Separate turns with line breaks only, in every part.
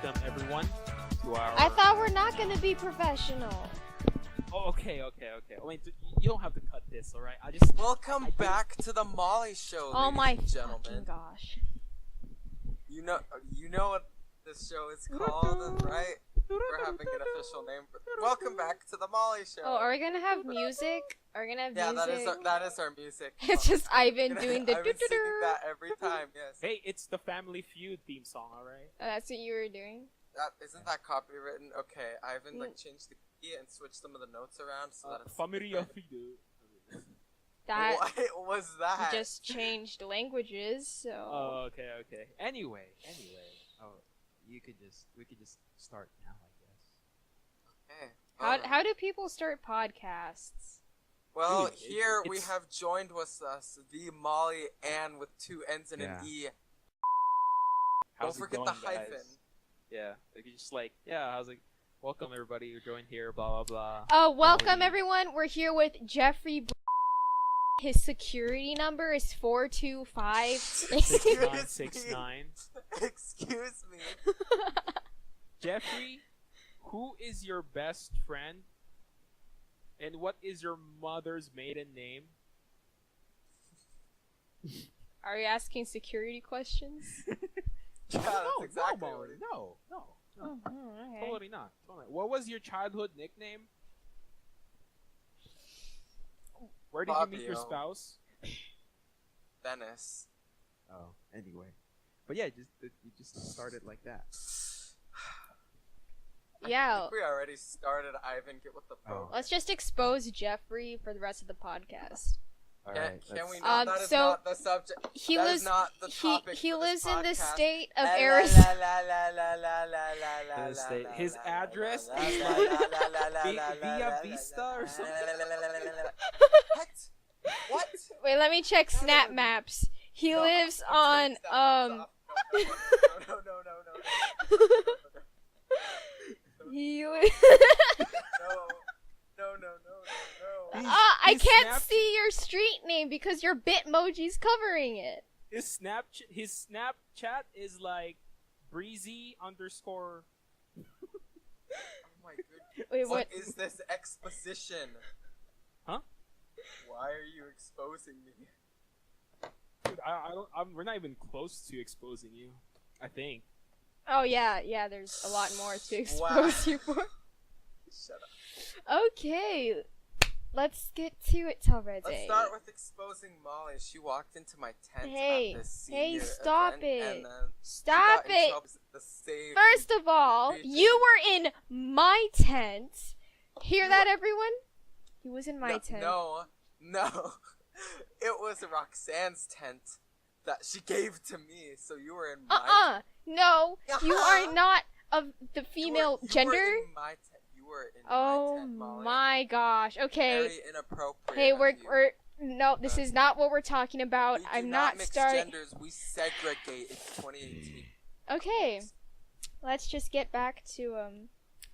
welcome everyone to our.
I thought we're not gonna be professional.
Oh, okay. Wait, you don't have to cut this, all right? I just.
Welcome back to the Molly Show,
Oh
ladies
my
and gentlemen.
fucking gosh.
You know what this show is called, right? We're having an official name for. Welcome back to the Molly Show.
Oh, are we gonna have music? Are we gonna have music?
Yeah, that is our music.
It's just Ivan doing the.
I've been singing that every time. Yes.
Hey, it's the Family Feud theme song, all right?
Oh, that's what you were doing.
Isn't that copywritten? Okay, Ivan changed the key and switched some of the notes around so that it's.
Family Feud.
That
What was that?
just changed languages, so.
Oh, okay. Anyway. Oh, we could just start now, I guess.
Okay.
How do people start podcasts?
Well,
Dude,
here we
it's-
have joined with us the Molly Ann with two N's and an E.
How's
Don't
it
forget
going,
the hyphen.
guys? Yeah, like you just how's it? Welcome everybody who joined here. Blah blah blah.
Oh, welcome
Molly.
everyone. We're here with Jeffrey. His security number is 425.
6969.
Excuse me.
Jeffrey, who is your best friend? And what is your mother's maiden name?
Are you asking security questions?
Yeah, that's exactly
no,
what it is.
no.
Oh, okay.
Totally not. What was your childhood nickname? Where did you meet your
Fabio.
spouse?
Venice.
Oh, anyway. But yeah, you just started like that.
I
Yeah.
think we already started. Ivan, get with the program.
Let's just expose Jeffrey for the rest of the podcast.
Can we not? That is
so
not the subject.
He
That
lives.
is not the topic
He
for this
lives in the
podcast.
state of
La, la,
Arizona.
la, la, la, la, la, la, la,
His
la,
state-
la,
his
la,
address
la,
is
la,
like
la, la, la,
Vi-
la, la,
Via
la,
Vista
la,
or
la,
something?
la, la, la, la, la, la. What?
Wait, let me check
No, no,
Snap
no.
Maps. He
No,
lives
I'm
on
turning Snap Maps off. No.
He li-
No.
I
His
can't
Snap-
see your street name because your Bitmoji's covering it.
His Snapchat is like breezy underscore.
Oh my goodness.
Wait,
What
what?
is this exposition?
Huh?
Why are you exposing me?
Dude, we're not even close to exposing you. I think.
Oh yeah, there's a lot more to expose
Wow.
you for.
Shut up.
Okay, let's get to it already.
Let's start with exposing Molly. She walked into my tent
Hey,
at this
hey,
senior
stop
event,
it.
and then
Stop
she got in
it.
trouble with the save.
First of all,
Preaching.
you were in my tent. Hear that, everyone? He was in my tent.
No. It was Roxanne's tent that she gave to me, so you were in my tent.
No, you are not of the female
You
gender.
were in my tent. You were in
Oh
my tent, Molly.
my gosh. Okay.
Very inappropriate.
Hey,
of
we're
you.
no, this is not what we're talking about.
We do
I'm
not
not
mix
starting.
genders. We segregate. It's 2018.
Okay. Let's just get back to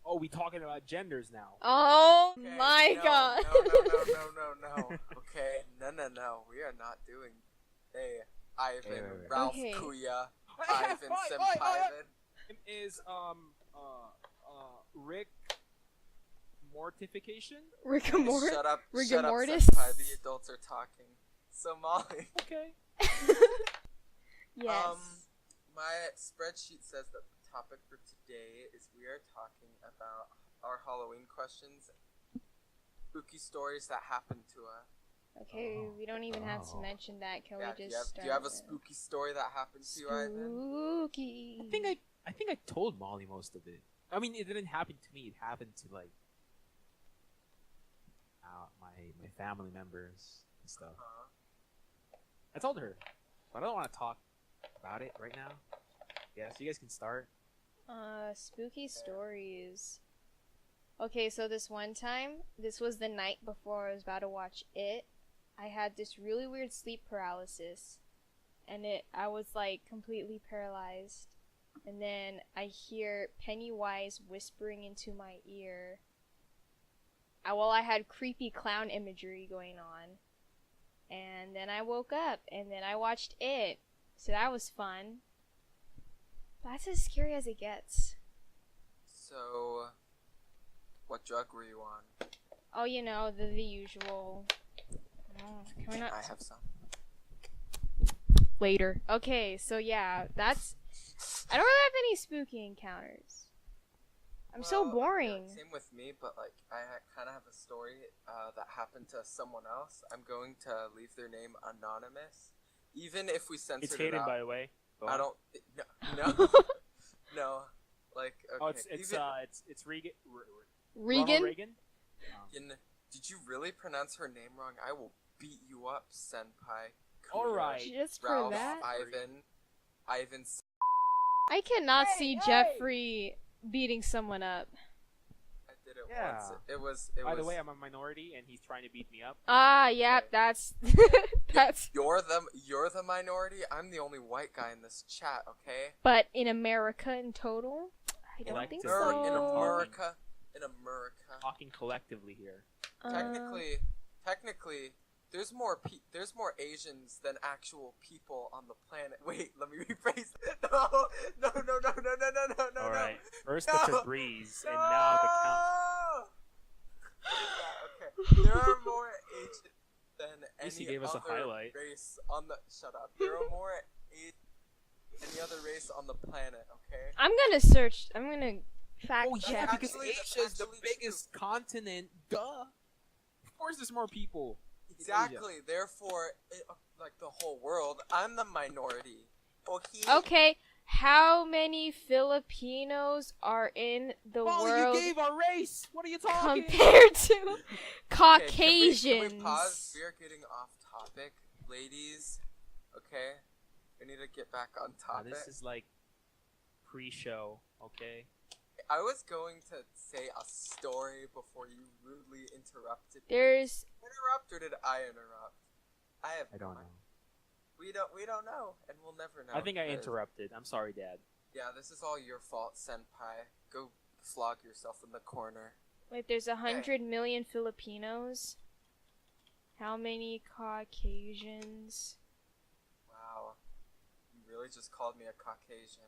Oh, we talking about genders now.
Oh
Okay,
my
no,
god.
No. Okay, no. We are not doing. Hey, Ivan,
wait.
Ralph
Okay.
Kuya,
Hey,
Ivan
oi.
Senpai.
Name is Rick Mortification.
Rigor mortis.
Shut up,
Rigor
shut up,
mortis.
Senpai. The adults are talking. So Molly,
Okay.
Yes.
my spreadsheet says that the topic for today is we are talking about our Halloween questions, spooky stories that happened to us.
Okay, we don't even have to
Oh.
mention that. Can
Yeah,
we
do
just
you have a
start
spooky story that happened to you, Ivan?
Spooky.
I think I told Molly most of it. I mean, it didn't happen to me. It happened to like my family members and stuff. I told her, but I don't want to talk about it right now. Yeah, so you guys can start.
Spooky stories. Okay, so this one time, this was the night before I was about to watch it. I had this really weird sleep paralysis, and I was like completely paralyzed. And then I hear Pennywise whispering into my ear. I had creepy clown imagery going on. And then I woke up, and then I watched it. So that was fun. That's as scary as it gets.
So, what drug were you on?
Oh, you know, the usual. Oh, can we not?
I have some.
Later. Okay, so yeah, that's. I don't really have any spooky encounters. I'm so
Well,
boring.
yeah, same with me, but like I kind of have a story that happened to someone else. I'm going to leave their name anonymous, even if we censor
It's
it
hidden,
out.
by the way. Go
I
on.
don't. No. No. Like okay.
Oh, it's Regan.
Regan?
Ronald Reagan.
Did you really pronounce her name wrong? I will beat you up, senpai.
All
Kuya,
right.
Just for
Ralph,
that?
Ivan.
I cannot see Jeffrey beating someone up.
I did it
Yeah.
once. It was.
By the way, I'm a minority, and he's trying to beat me up.
Ah, yeah,
Okay.
that's. That's.
You're the minority. I'm the only white guy in this chat. Okay.
But in America in total? I don't think
Collectively.
so.
In America.
Talking collectively here.
Technically, there's more Asians than actual people on the planet. Wait, let me rephrase. No.
All right. First
No.
the Febreze, and now the count.
Yeah, okay. There are more Asians than
least he
any
gave us a
other
highlight.
race on the. Shut up. There are more any other race on the planet. Okay.
I'm gonna search. I'm gonna fact
Oh
check.
yeah, because
Actually, that's
Asia's the
actually
biggest continent. Duh. Of course, there's more people. It's
Exactly. Therefore, like the whole world, I'm the minority.
Okay, how many Filipinos are in the
Molly,
world
you gave our race. What are you talking?
compared to
Okay,
Caucasians?
Can we pause? We are getting off topic, ladies. Okay, we need to get back on topic.
This is like pre-show, okay?
I was going to say a story before you rudely interrupted.
There's
Interrupt or did I interrupt?
I don't know.
We don't know, and we'll never know.
I think I
because-
interrupted. I'm sorry, Dad.
Yeah, this is all your fault, senpai. Go flog yourself in the corner.
wait, there's 100 million Filipinos. How many Caucasians?
Wow, you really just called me a Caucasian.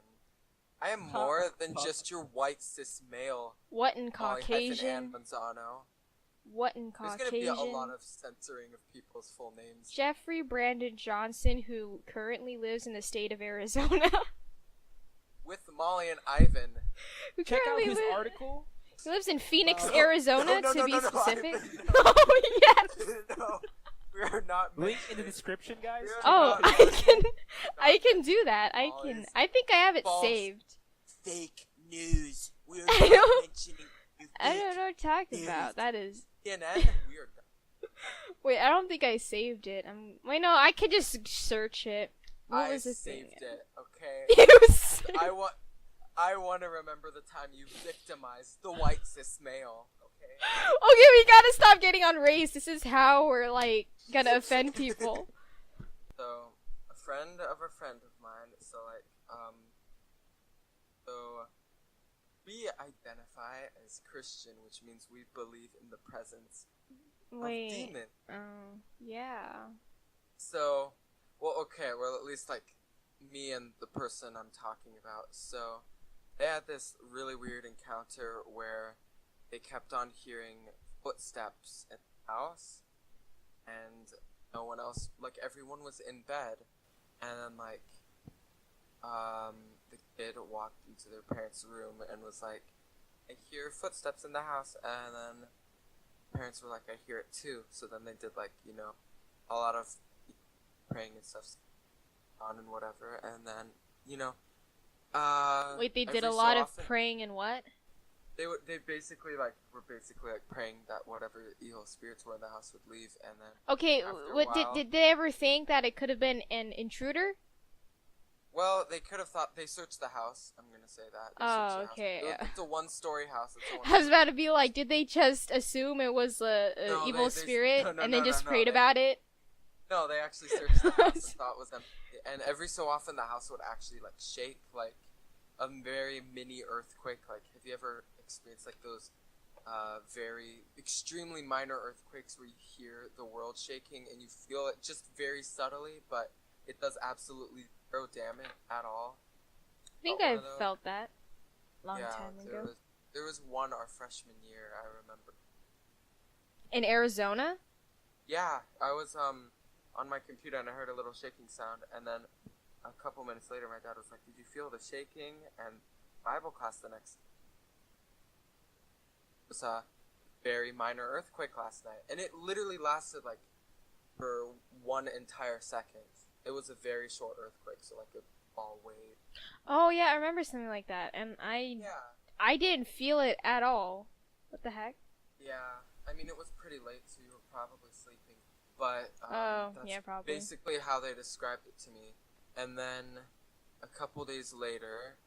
I am more than just your white cis male.
What in
Molly-Ann
Caucasian?
Manzano.
What in
There's gonna be a
Caucasian?
lot of censoring of people's full names.
Jeffrey Brandon Johnson, who currently lives in the state of Arizona.
With Molly and Ivan.
Who
Check out
currently
his
li-
article.
He lives in Phoenix,
No,
Arizona,
no,
to be
no,
specific.
Ivan,
Oh yes.
No, we are not.
Link in the
mentioning-
description, guys.
Yeah.
Oh,
No,
I can do that. I
False.
can. I think I have it
False.
saved.
Fake news. We are
I
not
don't-
mentioning.
I don't know what you're talking
news.
about. That is.
CNN. We are.
Wait, I don't think I saved it. Wait, no, I could just search it. What
I
was the
saved
thing?
it. Okay.
You saved.
I want to remember the time you victimized the white cis male. Okay.
Okay, we gotta stop getting on race. This is how we're like gonna offend people.
So, a friend of a friend of mine. So we identify as Christian, which means we believe in the presence of
Wait.
demon.
Yeah.
So, well, at least like me and the person I'm talking about. So, they had this really weird encounter where they kept on hearing footsteps in the house, and no one else, like everyone was in bed, and then like, the kid walked into their parents' room and was like, I hear footsteps in the house, and then parents were like, I hear it too. So then they did like, a lot of praying and stuff on and whatever, and then,
Wait, they did
every
a
so
lot of
often-
praying and what?
They basically were praying that whatever evil spirits were in the house would leave, and then
Okay,
after a
what
while-
did they ever think that it could have been an intruder?
well, they could have thought they searched the house. I'm gonna say that. They
Oh,
searched the house.
okay.
It's a one-story house.
I was about to be like, did they just assume it was a
No,
evil
they-
spirit
no,
and then
no,
just
no,
prayed
they-
about it?
No, they actually searched the house and thought it was them. And every so often, the house would actually like shake, like a very mini earthquake. Like, have you ever experienced like those very extremely minor earthquakes where you hear the world shaking and you feel it just very subtly, but it does absolutely zero damage at all?
I think
One
I've
of those.
felt that long
Yeah,
time
there
ago.
was There was one our freshman year, I remember.
In Arizona?
Yeah, I was on my computer and I heard a little shaking sound, and then a couple minutes later my dad was like, "Did you feel the shaking?" And Bible class the next. It was a very minor earthquake last night, and it literally lasted like for 1 entire second. It was a very short earthquake, so like a ball wave.
Oh yeah, I remember something like that, and
Yeah.
I didn't feel it at all. What the heck?
Yeah, I mean, it was pretty late, so you were probably sleeping. But
Oh,
that's
yeah, probably.
basically how they described it to me. And then a couple days later,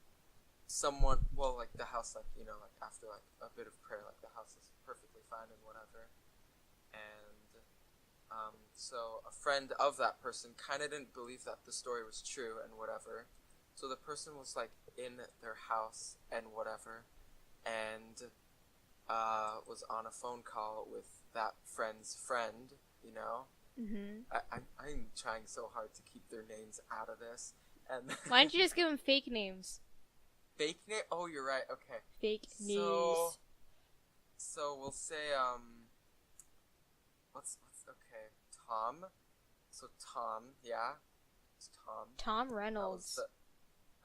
someone, well, like the house, like, you know, like after like a bit of prayer, like the house is perfectly fine and whatever. And so a friend of that person kind of didn't believe that the story was true and whatever. So the person was like in their house and whatever, and was on a phone call with that friend's friend, you know.
Mhm.
I'm trying so hard to keep their names out of this. And
Why don't you just give them fake names?
fake name? Oh, you're right. Okay.
Fake news.
So we'll say what's okay, Tom. So Tom, yeah, it's Tom.
Tom
That was
Reynolds.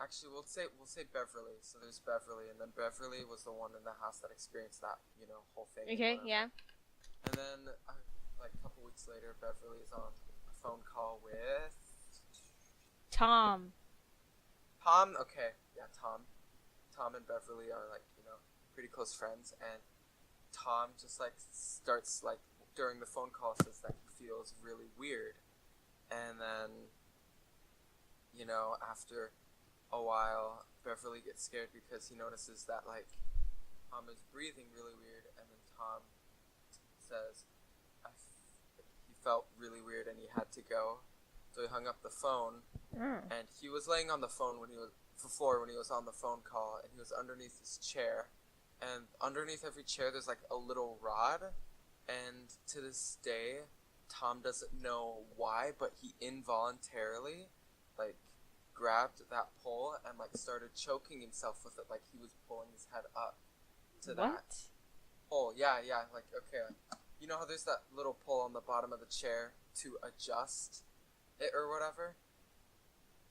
actually, we'll say Beverly. So there's Beverly, and then Beverly was the one in the house that experienced that, you know, whole thing. and
Okay,
whatever.
yeah.
And then, like a couple weeks later, Beverly is on a phone call with
Tom.
Tom. Okay, yeah, Tom. Tom and Beverly are like, you know, pretty close friends, and Tom just like starts like during the phone call says that he feels really weird, and then, you know, after a while, Beverly gets scared because he notices that like Tom is breathing really weird, and then Tom says he felt really weird and he had to go, so he hung up the phone, and he was laying on the phone when he was floor when he was on the phone call, and he was underneath his chair, and underneath every chair there's like a little rod, and to this day Tom doesn't know why, but he involuntarily like grabbed that pole and like started choking himself with it, like he was pulling his head up to that
What?
pole. Yeah, like okay, you know how there's that little pole on the bottom of the chair to adjust it or whatever,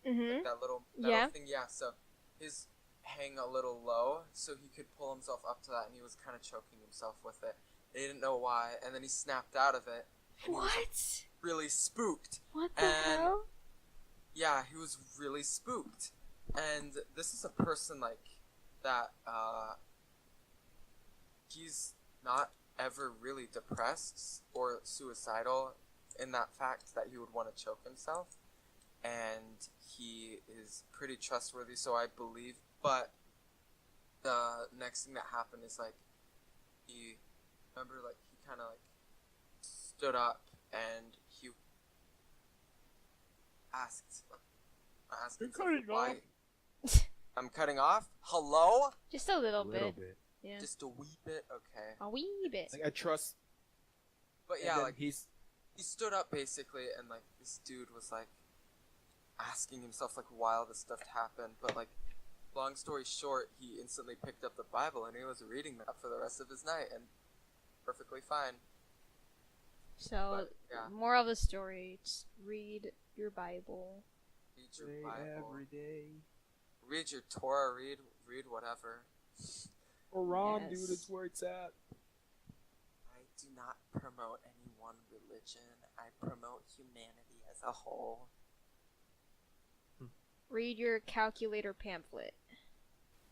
Mhm.
that little metal
Yeah.
thing. Yeah, so his hang a little low so he could pull himself up to that, and he was kind of choking himself with it. He didn't know why, and then he snapped out of it, and he was like,
What?
really spooked.
What the
And
hell?
yeah, he was really spooked. And this is a person like that, he's not ever really depressed or suicidal in that fact that he would want to choke himself. And he is pretty trustworthy, so I believe. But the next thing that happened is like he kind of like stood up and he asked
You're cutting
why
off.
I'm cutting off. Hello?
Just a little
A little
bit.
bit.
Yeah.
Just a wee bit. Okay.
A wee bit.
Like I trust.
But
and
yeah,
then
like
he's.
he stood up basically, and like this dude was like asking himself like why all this stuff happened, but like long story short, he instantly picked up the Bible and he was reading that for the rest of his night, and perfectly fine.
So,
But yeah,
moral of the story, just read your Bible.
read your
Pray
Bible,
every day.
read your Torah, read whatever.
Quran,
Yes.
dude, it's where it's at.
I do not promote any one religion. I promote humanity as a whole.
Read your calculator pamphlet.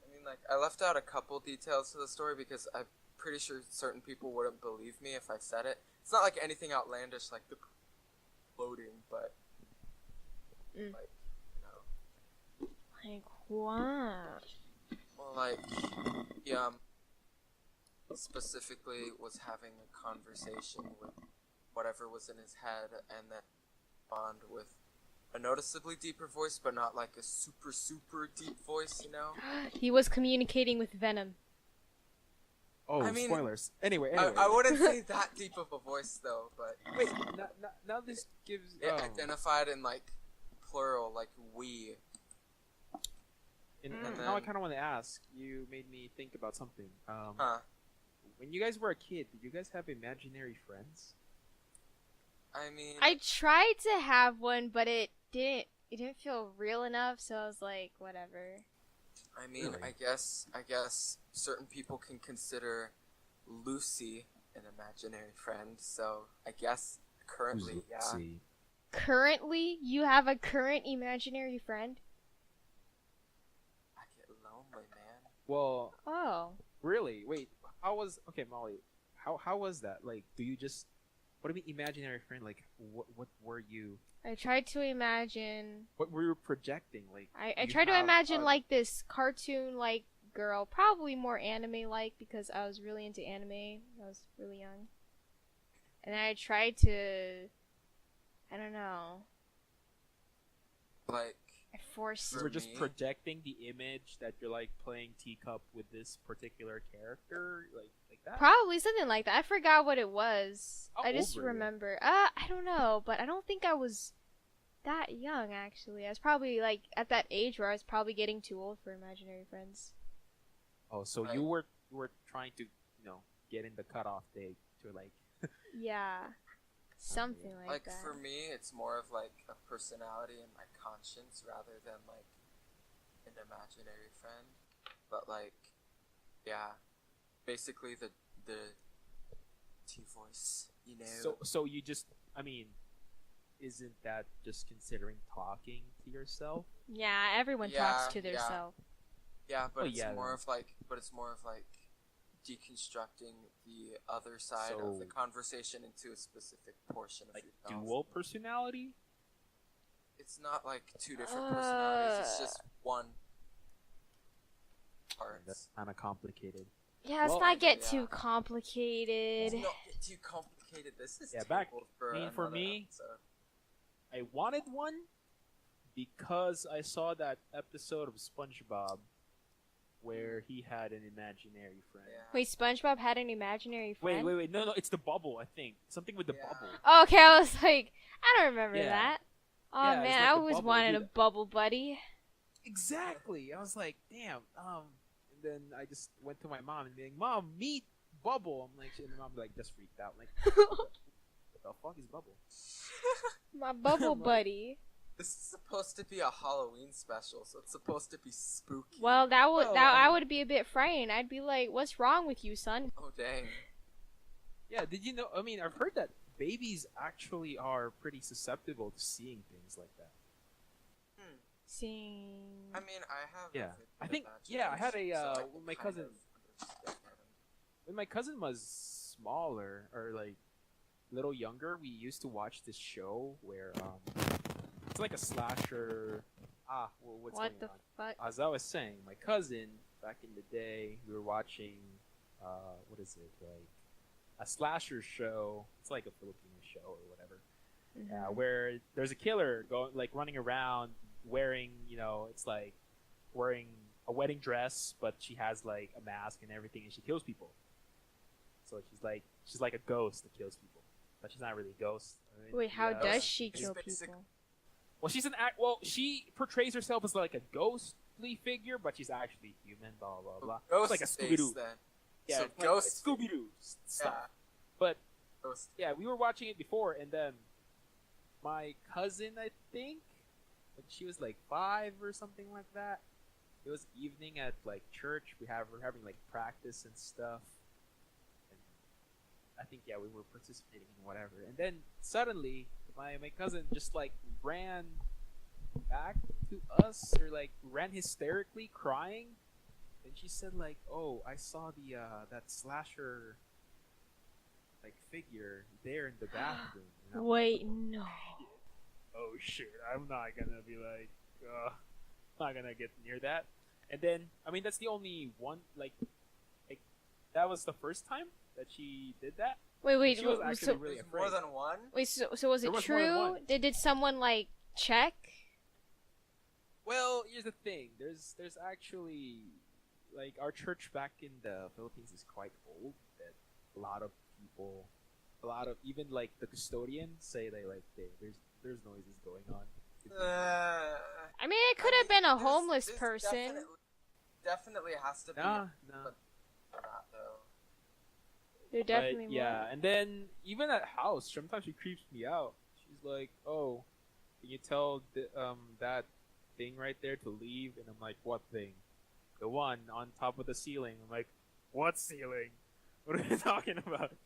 I mean, like, I left out a couple details to the story because I'm pretty sure certain people wouldn't believe me if I said it. It's not like anything outlandish like the floating, but
Mm.
like, you know,
Like, what?
well, like, he specifically was having a conversation with whatever was in his head, and then bond with a noticeably deeper voice, but not like a super deep voice, you know?
He was communicating with Venom.
Oh,
I mean,
spoilers. Anyway.
I wouldn't say that deep of a voice though, but
Wait, now this gives.
it identified in like plural, like we.
And
And
now I
then-
kind of want to ask. You made me think about something.
Huh.
When you guys were a kid, did you guys have imaginary friends?
I mean,
I tried to have one, but it didn't feel real enough, so I was like, whatever.
Really?
I guess certain people can consider Lucy an imaginary friend. So I guess currently, yeah.
See.
Currently, you have a current imaginary friend?
I get lonely, man.
Well,
Oh.
really? Wait. How was? Okay, Molly. How was that? Like, do you just? What do you mean imaginary friend? Like, what were you?
I tried to imagine.
What were you projecting? Like,
I
you
tried to
have
imagine
a-
like this cartoon like girl, probably more anime like because I was really into anime. I was really young, and I tried to. I don't know.
Like,
I forced.
You
For
were just
me-
projecting the image that you're like playing teacup with this particular character, like that.
Probably something like that. I forgot what it was.
How
I just
old were you?
remember. I don't know, but I don't think I was that young actually. I was probably like at that age where I was probably getting too old for imaginary friends.
Oh, so
Right.
you were trying to get in the cutoff date to like.
Yeah. Something like,
like
that.
for me, it's more of like a personality and my conscience rather than like an imaginary friend. But like, yeah, basically the T voice, you know.
So you just, I mean, isn't that just considering talking to yourself?
Yeah, everyone
Yeah,
talks to
yeah.
theirself.
Yeah, but
Oh,
it's
yeah,
more
then.
of like, deconstructing the other side of the
So-
conversation into a specific portion of
Like
yourself.
dual personality?
It's not like two different personalities. It's just one part.
That's kind of complicated.
Yeah, let's
Well,
not get
yeah.
too complicated.
It's not too complicated. This is
Yeah, back-
tabled for
I mean, for
another
me-
episode.
I wanted one because I saw that episode of SpongeBob where he had an imaginary friend.
Yeah.
Wait, SpongeBob had an imaginary friend?
Wait, no, it's the bubble. I think something with the
Yeah.
bubble.
Oh, okay, I was like, I don't remember
Yeah.
that. Oh
Yeah, it's
man,
like
I
the
always
bubble,
wanted
dude.
a bubble buddy.
Exactly. I was like, damn. And then I just went to my mom and being, Mom, meet Bubble. I'm like, and my mom like just freaked out. Like, what the fuck is Bubble?
My bubble
I'm like-
buddy.
This is supposed to be a Halloween special, so it's supposed to be spooky.
Well, that would
Well,
that I would be a bit frightened. I'd be like, "What's wrong with you, son?"
Oh dang.
Yeah. Did you know? I mean, I've heard that babies actually are pretty susceptible to seeing things like that.
Seeing.
I mean, I have.
Yeah.
a vivid
I think- yeah, I had a,
imagination, so I
when
can
my
kind
cousin-
of understand.
When my cousin was smaller or like a little younger, we used to watch this show where it's like a slasher. What's
What
going
the
on?
fuck?
As I was saying, my cousin back in the day, we were watching what is it, like a slasher show. It's like a Filipino show or whatever,
Mhm.
where there's a killer going like running around wearing, it's like wearing a wedding dress, but she has like a mask and everything, and she kills people. So she's like a ghost that kills people, but she's not really a ghost. I mean,
Wait, how
yeah.
does she
It's
kill
basic-
people?
Well, she's an act. Well, she portrays herself as like a ghostly figure, but she's actually human. Blah blah blah.
Ghost
like a
face,
Scooby-Doo.
then.
Yeah,
So
like
ghost.
Scooby Doo stuff.
Yeah.
But
Ghost.
yeah, we were watching it before, and then my cousin, I think, when she was like 5 or something like that, it was evening at like church. We're having like practice and stuff, and I think we were participating in whatever. And then suddenly, my cousin just like ran back to us, or like ran hysterically, crying. And she said like, "Oh, I saw the that slasher like figure there in the bathroom." And I'm
Wait, no.
oh shit, I'm not gonna be like, not gonna get near that. And then, I mean, that's the only one, like that was the first time that she did that.
Wait.
She was actually
So
really
There's
afraid.
more than one.
wait, so was
There
it
was more than
true?
one.
Did someone like check?
Well, here's the thing. There's actually, like, our church back in the Philippines is quite old. That a lot of people, even like the custodians say there's noises going on.
I mean, it it could have been a
There's-
homeless
there's
person.
Definitely has to be
No.
for that though.
There definitely
But yeah,
were.
and then even at house, sometimes she creeps me out. She's like, "Oh, can you tell that thing right there to leave?" And I'm like, "What thing?" "The one on top of the ceiling." I'm like, "What ceiling? What are you talking about?"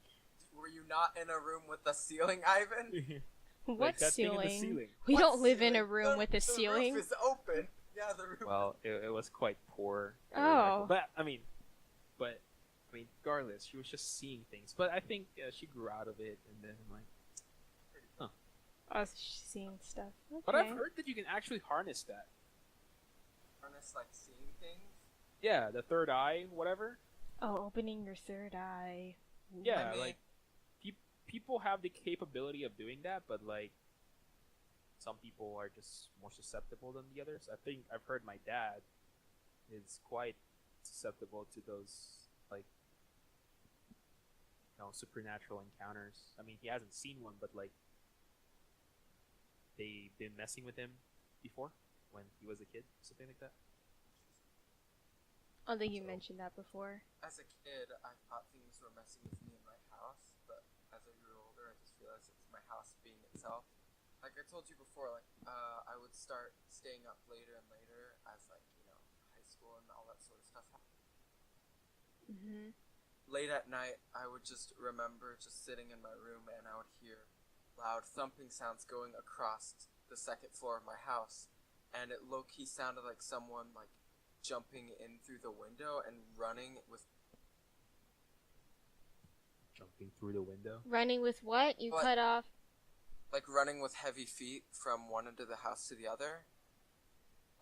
Were you not in a room with the ceiling, Ivan?
Like,
What
that thing in the
ceiling?
ceiling.
We
What
don't live in a
ceiling?
room with a ceiling.
The roof is open. Yeah, the roof.
Well, it was quite poor.
Oh.
But I mean, regardless, she was just seeing things. But I think she grew out of it, and then I'm like,
Oh, she's seeing stuff. Okay.
but I've heard that you can actually harness that.
Harness like seeing things.
Yeah, the third eye, whatever.
Oh, opening your third eye. Ooh.
Yeah,
I mean-
like people have the capability of doing that, but like some people are just more susceptible than the others. I think I've heard my dad is quite susceptible to those like supernatural encounters. I mean, he hasn't seen one, but like they've been messing with him before when he was a kid, something like that.
I think you
So-
mentioned that before.
As a kid, I thought things were messing with me in my house, but as I grew older, I just realized it's my house being itself. Like I told you before, like I would start staying up later and later as like high school and all that sort of stuff happened.
Mhm.
Late at night, I would just remember just sitting in my room and I would hear loud thumping sounds going across the second floor of my house, and it low-key sounded like someone like jumping in through the window and running with
Jumping through the window.
Running with what? You
What?
cut off.
running with heavy feet from one end of the house to the other.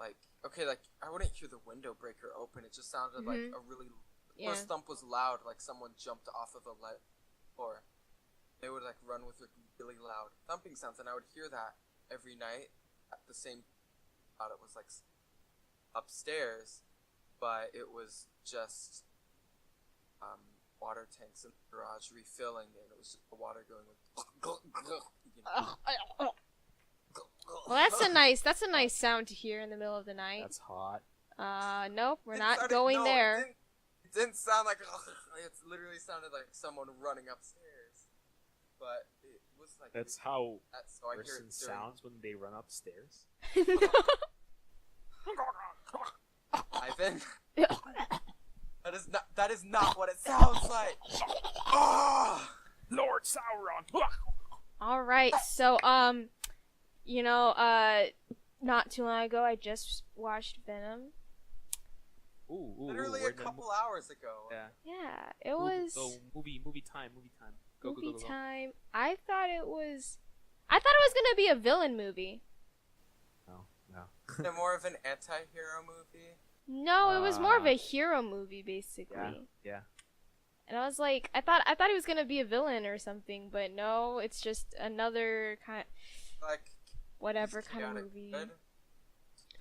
Like, okay, like I wouldn't hear the window breaker open. It just sounded like
Mhm.
a really
Yeah.
first thump was loud, like someone jumped off of a lead floor. They would like run with really loud thumping sounds, and I would hear that every night at the same. Thought it was like upstairs, but it was just water tanks in the garage refilling, and it was just the water going like.
Well, that's a nice sound to hear in the middle of the night.
That's hot.
Nope, we're
It
not
sounded-
going
no,
there.
It didn't sound like. It literally sounded like someone running upstairs, but it was like.
That's how
So I
a
hear
person
it during.
sounds when they run upstairs.
Ivan. That is not what it sounds like. Oh!
Lord Sauron.
All right, so not too long ago, I just watched Venom.
Ooh,
Literally
we're
a
in the
couple hours ago.
Yeah.
Yeah, it was
Movie time. Go,
movie
go.
time. I thought it was gonna be a villain movie.
No.
Is it more of an anti-hero movie?
No, it was more of a hero movie, basically.
Yeah.
And I was like, I thought he was gonna be a villain or something, but no, it's just another kind,
Like
whatever
he's
kind of
chaotic
movie.
good?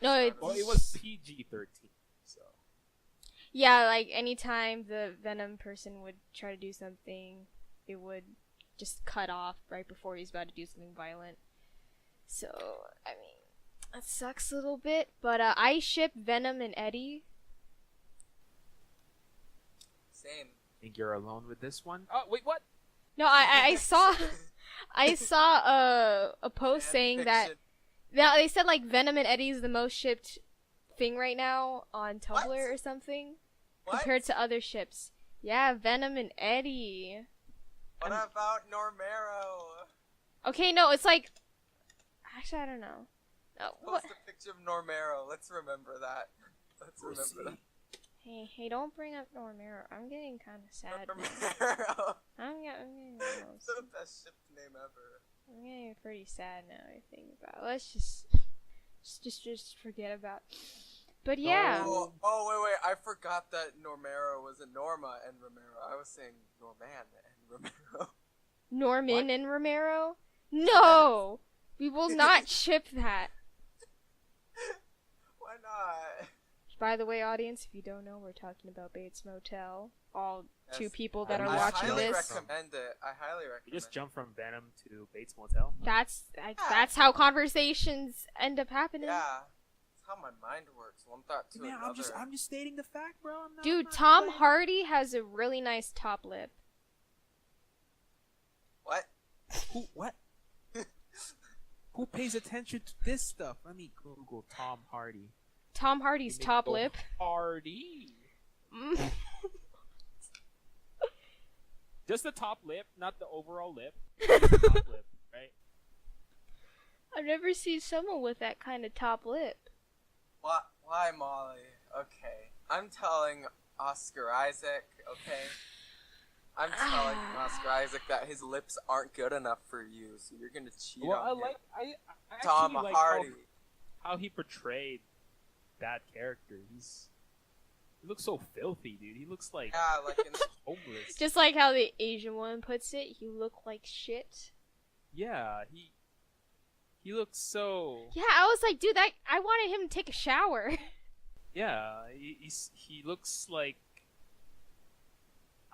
No,
Well, it was PG-13, so.
Yeah, like anytime the Venom person would try to do something, it would just cut off right before he's about to do something violent. So, I mean, that sucks a little bit, but I ship Venom and Eddie.
Same.
Think you're alone with this one? Oh, wait, what?
No, I saw a post saying that they said like Venom and Eddie is the most shipped thing right now on Tumblr
What?
or something
What?
compared to other ships. Yeah, Venom and Eddie.
What about Normero?
Okay, no, it's like actually I don't know. No, what?
Post a picture of Normero. Let's remember that. Let's remember that.
Hey, don't bring up Normero. I'm getting kind of sad.
Normero.
I'm getting
It's the best ship name ever.
I'm getting pretty sad now. I think about. Let's just forget about. But yeah,
Oh, wait. I forgot that Normero was a Norma and Romero. I was saying Norman and Romero.
Norman
What?
and Romero. No, we will not ship that.
Why not?
By the way, audience, if you don't know, we're talking about Bates Motel. All two
Yes.
people that are
I
watching
highly
this.
recommend it. I highly recommend
You just
it.
jumped from Venom to Bates Motel?
That's how conversations end up happening.
Yeah. It's how my mind works. One thought to
Man,
another.
I'm just stating the fact, bro. I'm not,
Dude,
I'm not
Tom
playing.
Hardy has a really nice top lip.
What?
What? Who pays attention to this stuff? Let me Google Tom Hardy.
Tom Hardy's
You make
top
Tom
lip.
Hardy.
Mm.
Just the top lip, not the overall lip. Just the top lip, right?
I've never seen someone with that kind of top lip.
Why, Molly? Okay. I'm telling Oscar Isaac, okay? I'm telling Oscar Isaac that his lips aren't good enough for you, so you're gonna cheat
Well,
on him.
I
Tom
actually like
Hardy.
how he portrayed that character. He looks so filthy, dude. He looks like
Yeah, like in
homeless.
Just like how the Asian one puts it, you look like shit.
Yeah, he looks so.
Yeah, I was like, dude, I wanted him to take a shower.
Yeah, he looks like.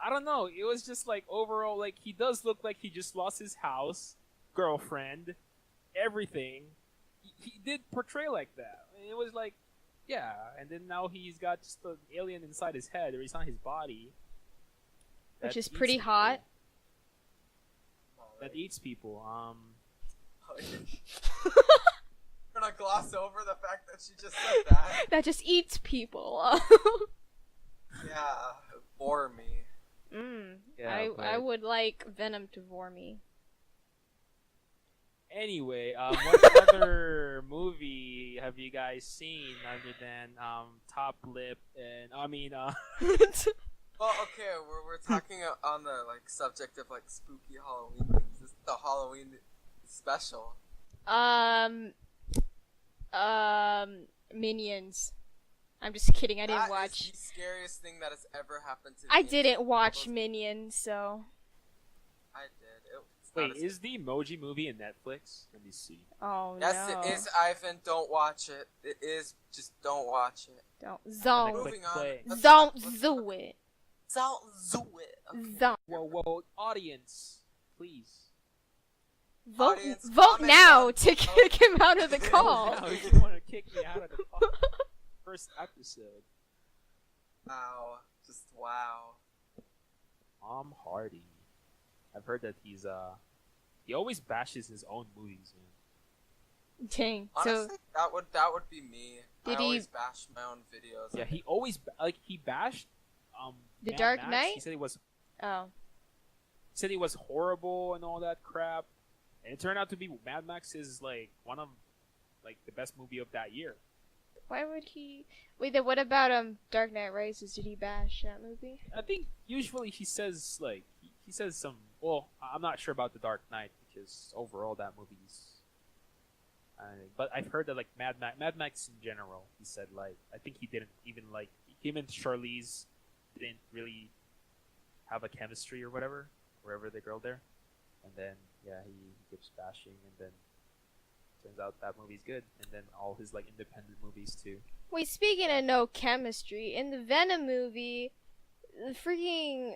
I don't know. It was just like overall, like he does look like he just lost his house, girlfriend, everything. He did portray like that. It was like, yeah, and then now he's got just an alien inside his head, or he's on his body.
Which
that
is
eats
pretty
people.
hot.
That eats people.
We're gonna gloss over the fact that she just said that.
That just eats people.
Yeah, bore me.
Yeah,
I
but-
would like Venom to vor me.
Anyway, what other movie have you guys seen other than Top Lip and
Well, okay, we're talking on the like subject of like spooky Halloween things. This is the Halloween special.
Minions. I'm just kidding. I didn't
That
watch.
is the scariest thing that has ever happened to me.
I
in
didn't watch
all those-
Minions, so.
I did. It's not
wait,
as-
is the Emoji Movie in Netflix? Let me see.
Oh
Yes,
no.
it is, Ivan. Don't watch it. It is. Just don't watch it.
Don't.
And then
Zone.
click
Moving on.
play.
Let's
Don't
not- let's
do
not-
it.
Don't do it. Okay.
Zone.
Whoa, audience, please.
Vote,
Audience,
vote
comment
now
down
to
below.
kick him out of the call.
Now if you want to kick me out of the first episode.
Wow. Just wow.
Tom Hardy. I've heard that he always bashes his own movies, man.
Dang.
Honestly, that would be me.
Did
I
he-
always bash my own videos.
Yeah, he always he bashed
The
Mad
Dark
Max.
Knight?
He said
Oh.
he was horrible and all that crap, and it turned out to be Mad Max is like one of like the best movie of that year.
Why would he? Wait, then what about Dark Knight Rises? Did he bash that movie?
I think usually he says like he says some. Well, I'm not sure about the Dark Knight because overall that movie's. But I've heard that like Mad Max in general, he said like I think he didn't even like him and Charlize didn't really have a chemistry or whatever, wherever the girl there, and then yeah he keeps bashing, and then turns out that movie's good, and then all his like independent movies too.
Wait, speaking of no chemistry, in the Venom movie, the freaking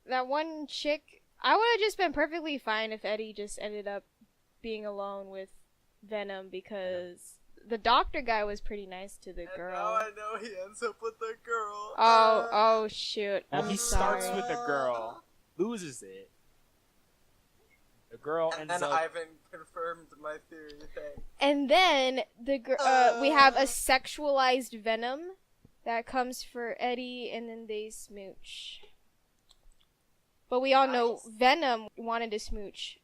that one chick, I would have just been perfectly fine if Eddie just ended up being alone with Venom because the doctor guy was pretty nice to the
And
girl.
now I know he ends up with the girl.
Oh shoot!
Well,
I'm
he
sorry.
starts with the girl, loses it. The girl
And
ends
then
up.
Ivan confirmed my theory. Thanks.
And then we have a sexualized Venom that comes for Eddie, and then they smooch. But we all know
Nice.
Venom wanted to smooch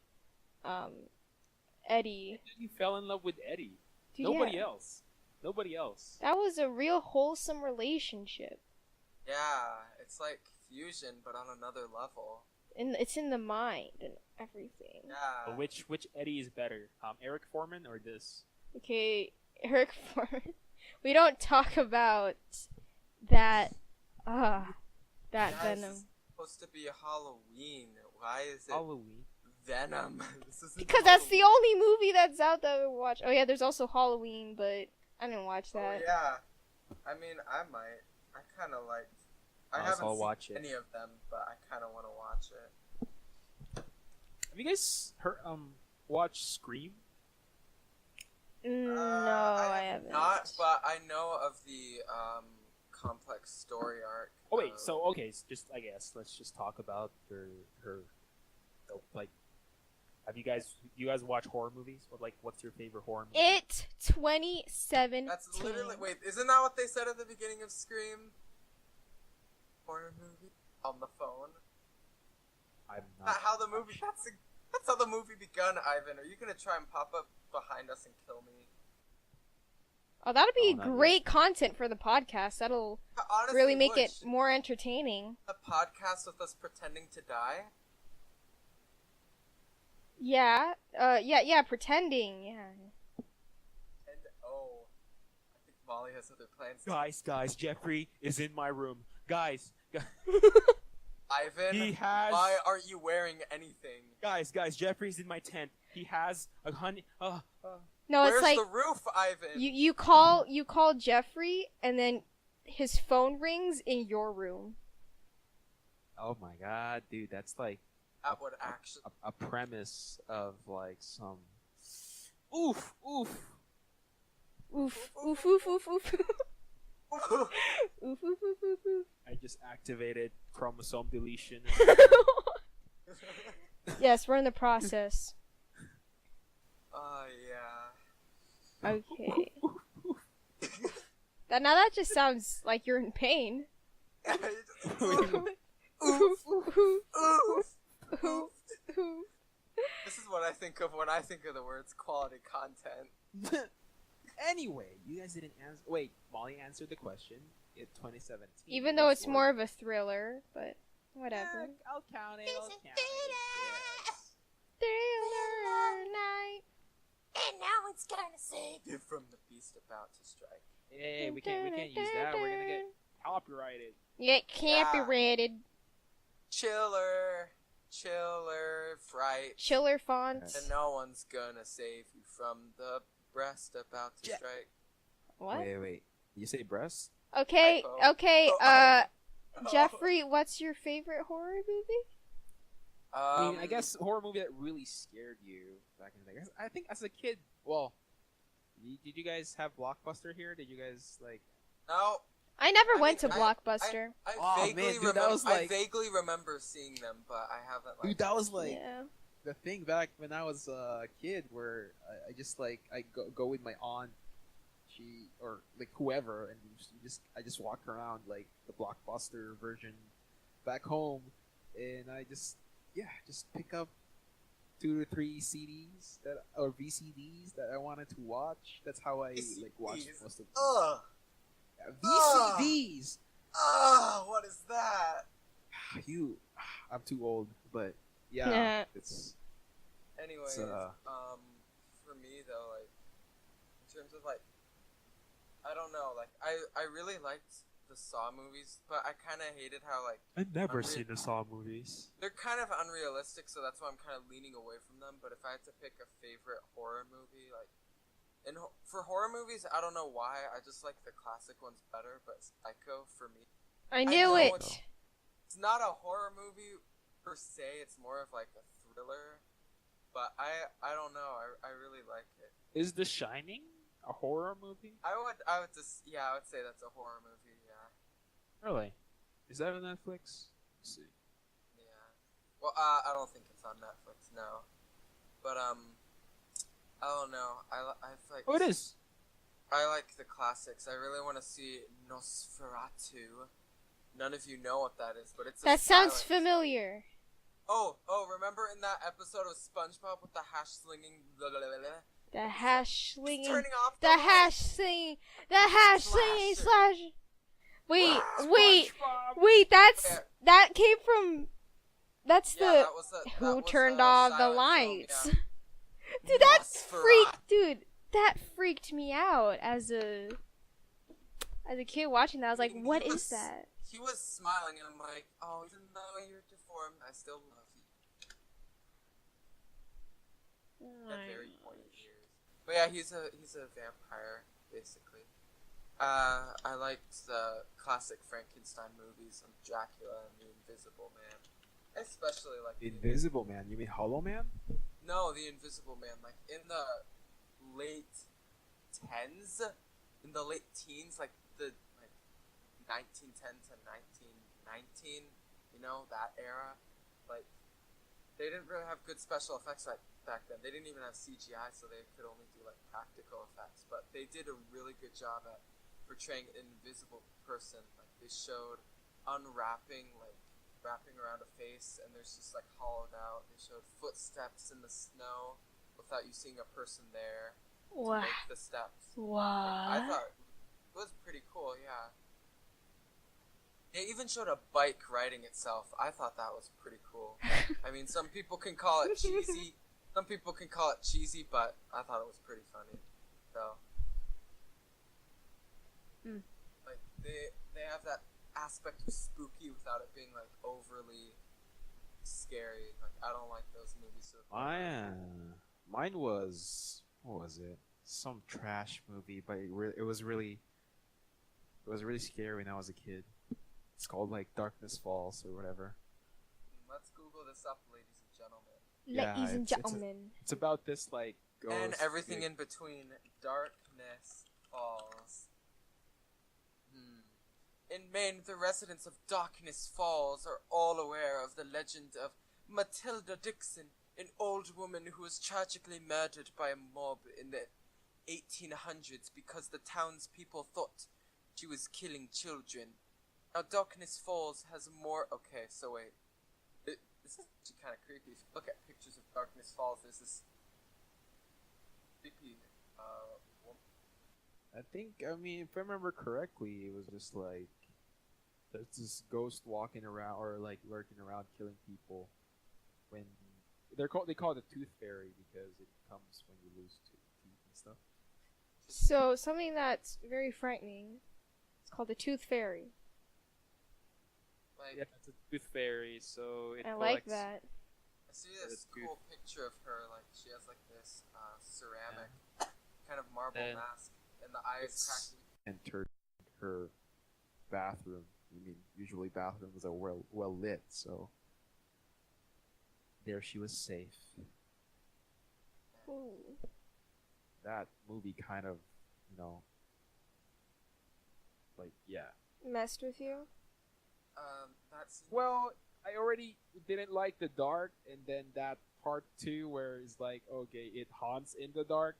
Eddie.
He fell in love with Eddie.
Dude,
Nobody
yeah.
else. Nobody else.
That was a real wholesome relationship.
Yeah, it's like fusion, but on another level.
And it's in the mind and everything.
Yeah.
But which Eddie is better? Eric Foreman or this?
Okay, Eric Foreman. We don't talk about that. That
Guys,
Venom.
It's supposed to be Halloween. Why is it
Halloween.
Venom? This isn't
Because that's the
Halloween.
only movie that's out that I would watch. Oh yeah, there's also Halloween, but I didn't watch
Oh
that.
yeah. I mean, I might. I kind of like. I
I'll
haven't
watch
seen
it.
any of them, but I kind of want to watch it.
Have you guys heard watched Scream?
No,
I
I haven't.
Not, but I know of the complex story arc.
Oh wait, just I guess let's just talk about her like. Have you guys watch horror movies? What's your favorite horror movie?
It 2017.
That's literally wait. Isn't that what they said at the beginning of Scream? Horror movie on the phone.
I'm not.
That's how the movie. That's how the movie begun. Ivan, are you gonna try and pop up behind us and kill me?
Oh, that'll be
not
great content for the podcast. That'll
Honestly,
really make it
should
more entertaining.
a podcast with us pretending to die.
Yeah. Yeah. Pretending. Yeah.
And I think Molly has other plans.
Guys, Jeffrey is in my room. Guys,
Ivan,
he has.
why aren't you wearing anything?
Guys, Jeffrey's in my tent. He has a honey.
No,
Where's
it's like
the roof, Ivan?
you call Jeffrey, and then his phone rings in your room.
Oh my god, dude, that's like
That would actually.
a premise of like some. Oof.
Oof. Oof. Oof. Oof. Oof. Oof. Oof. Oof. Oof.
I just activated chromosome deletion.
Yes, we're in the process.
Yeah.
Okay. That just sounds like you're in pain.
Oof. Oof. Oof. This is what I think of when I think of the words quality content.
Anyway, you guys didn't answer. Wait, Molly answered the question in 2017.
Even though it's more of a thriller, but whatever.
Yeah, I'll count it. Yes.
Thriller night.
And now it's gonna save you from the beast about to strike.
Hey, we can't use that. We're gonna get copyrighted.
Yeah, copyrighted.
Chiller, fright.
Chiller fonts.
And no one's gonna save you from the breast about to strike.
What?
Wait. You say breast?
Okay,
Typo.
okay.
Oh.
Jeffrey, what's your favorite horror movie?
I mean, I guess horror movie that really scared you back in the day. I think as a kid, well, did you guys have Blockbuster here? Did you guys like?
No.
I never
I
went
mean,
to Blockbuster.
I
man,
vaguely remember seeing them, but I haven't like.
Dude, that was like
Yeah.
the thing back when I was a kid, where I just like I go with my aunt, or like whoever, and I just walk around like the Blockbuster version back home, and I just pick up 2 to 3 CDs or VCDs that I wanted to watch. That's how I like watched most of them.
Ugh.
VCDs.
What is that?
I'm too old, but yeah, it's.
Anyways, for me though, like in terms of like, I don't know, like I really liked the Saw movies, but I kind of hated how like
I've never seen the Saw movies.
they're kind of unrealistic, so that's why I'm kind of leaning away from them. But if I had to pick a favorite horror movie, like. For horror movies, I don't know why. I just like the classic ones better, but Psycho for me.
I knew it.
It's not a horror movie per se. It's more of like a thriller. But I don't know. I really like it.
Is The Shining a horror movie?
I would say that's a horror movie. Yeah.
Really? Is that on Netflix? Let's see.
Yeah. Well, I don't think it's on Netflix. No. But I don't know. I like.
Oh, it is.
I like the classics. I really want to see Nosferatu. None of you know what that is, but it's.
That sounds familiar.
Oh! Remember in that episode of SpongeBob with the hash slinging?
The hash slinging.
Turning off
The hash slinging. The hash slinging slash. Wait. That came from. That's
yeah,
the. Who turned off the lights?
Film, yeah.
Dude, that freaked me out as a kid watching that. I was like, what is that?
He was smiling, and I'm like, oh, even though you're deformed, I still love you. At very pointy ears. But yeah, he's a vampire, basically. I liked the classic Frankenstein movies and Dracula and the Invisible Man. I especially like
the Invisible Man. You mean Hollow Man?
No, the Invisible Man. Like in the late 10s, in the late teens, like the 1910 to 1919, that era, like they didn't really have good special effects back then. They didn't even have CGI, so they could only do like practical effects. But they did a really good job at portraying an invisible person. Like they showed unwrapping, like wrapping around a face, and there's just like hollowed out. They showed footsteps in the snow without you seeing a person there to
What?
make the steps.
What?
I thought it was pretty cool, yeah. They even showed a bike riding itself. I thought that was pretty cool. I mean, some people can call it cheesy. Some people can call it cheesy, but I thought it was pretty funny. So, like they have that aspect of spooky without it being like overly scary. Like I don't like those movies.
Mine was, what was it? Some trash movie, but it was really scary when I was a kid. It's called like Darkness Falls or whatever.
Let's Google this up, ladies and gentlemen.
Ladies and
it's
gentlemen.
It's about this like ghost
And everything
kid.
in between. Darkness Falls. In Maine, the residents of Darkness Falls are all aware of the legend of Matilda Dixon, an old woman who was tragically murdered by a mob in the 1800s because the townspeople thought she was killing children. Now, Darkness Falls has more... Okay, so wait. This is actually kind of creepy. If you look at pictures of Darkness Falls, there's this creepy woman.
I mean, if I remember correctly, it was just like there's this ghost walking around or like lurking around killing people. When they call it the Tooth Fairy because it comes when you lose teeth and stuff.
So, something that's very frightening. It's called the Tooth Fairy.
Like,
Yeah, it's a Tooth Fairy, so it
I like
collects-
that.
I see this cool picture of her, like, she has, like, this ceramic kind of marble
And
mask, and the eyes
it's-
cracking.
Entered her bathroom. I mean, usually bathrooms are well lit, so there she was safe.
Ooh.
That movie kind of, like, yeah.
Messed with you?
That's...
Well, I already didn't like the dark, and then that part 2 where it's like, okay, it haunts in the dark.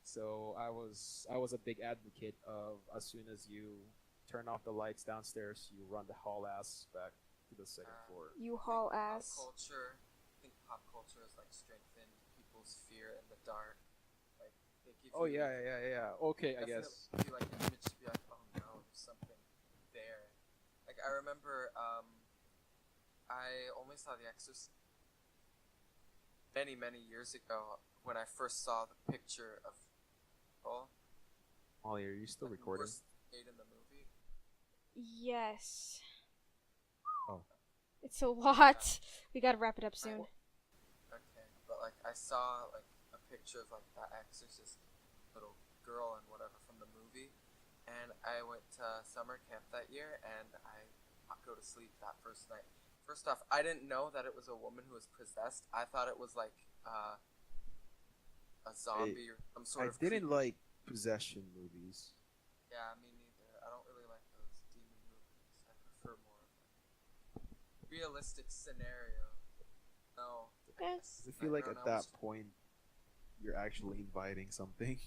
So I was a big advocate of as soon as you turn off the lights downstairs, you run the haul ass back to the second floor.
You haul ass.
I think pop culture has, like, strengthened people's fear in the dark. Like, they give
Oh
you...
yeah. Okay, I
definitely
guess.
give you, like, an image to be like, oh no, there's something there. Like, I remember, I only saw The Exorcist many, many years ago when I first saw the picture of
Molly, are you still
like,
recording?
worst aid in the movie.
Yes.
Oh.
It's a lot. We gotta wrap it up soon.
Okay, but like I saw like a picture of like that Exorcist little girl and whatever from the movie, and I went to summer camp that year, and I go to sleep that first night. First off, I didn't know that it was a woman who was possessed. I thought it was like a zombie or some sort of.
I didn't
creepy...
like possession movies.
Yeah, me neither. I don't really like those demon movies. I prefer more of like realistic scenarios. No.
Yes.
I feel like at that point, you're actually inviting something.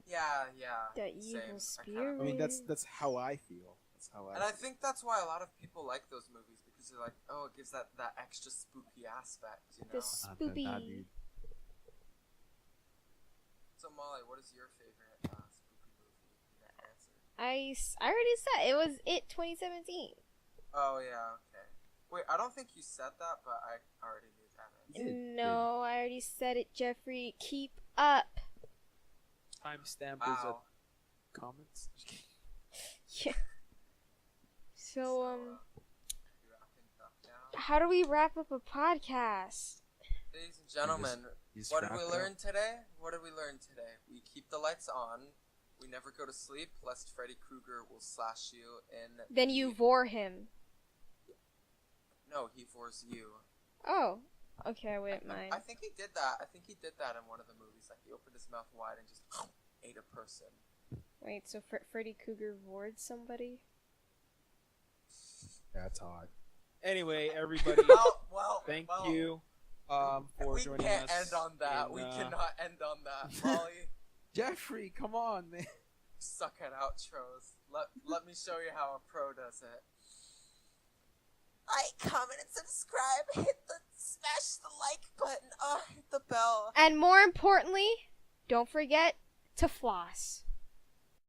Yeah.
The
same.
evil
I
spirit.
I mean, that's how I feel. That's how I.
And I think that's why a lot of people like those movies, because they're like, oh, it gives that extra spooky aspect, you know?
The spoopy.
dude.
So Molly, what is your favorite spooky movie? You got an answer.
I already said it was It 2017.
Oh yeah, okay. Wait, I don't think you said that, but I already knew that answer.
No, I already said it, Jeffrey. Keep up.
Timestamp is
Wow.
at comments.
Yeah. So,
You wrapping stuff down?
how do we wrap up a podcast?
Ladies and gentlemen,
Just
what did
wrap
we
it
learn
up.
today? What did we learn today? We keep the lights on. We never go to sleep, lest Freddy Krueger will slash you in...
Then you vor him.
No, he vores you.
Oh, okay, I wouldn't mind.
I think he did that. I think he did that in one of the movies. Like, he opened his mouth wide and just ate a person.
Wait, so Freddy Krueger wards somebody?
That's odd. Anyway, everybody, thank you for joining us.
We can't end on that. We cannot end on that. Molly,
Jeffrey, come on, man.
suck at outros. Let me show you how a pro does it. Like, comment, and subscribe. Smash the like button. Hit the bell.
And more importantly, don't forget to floss.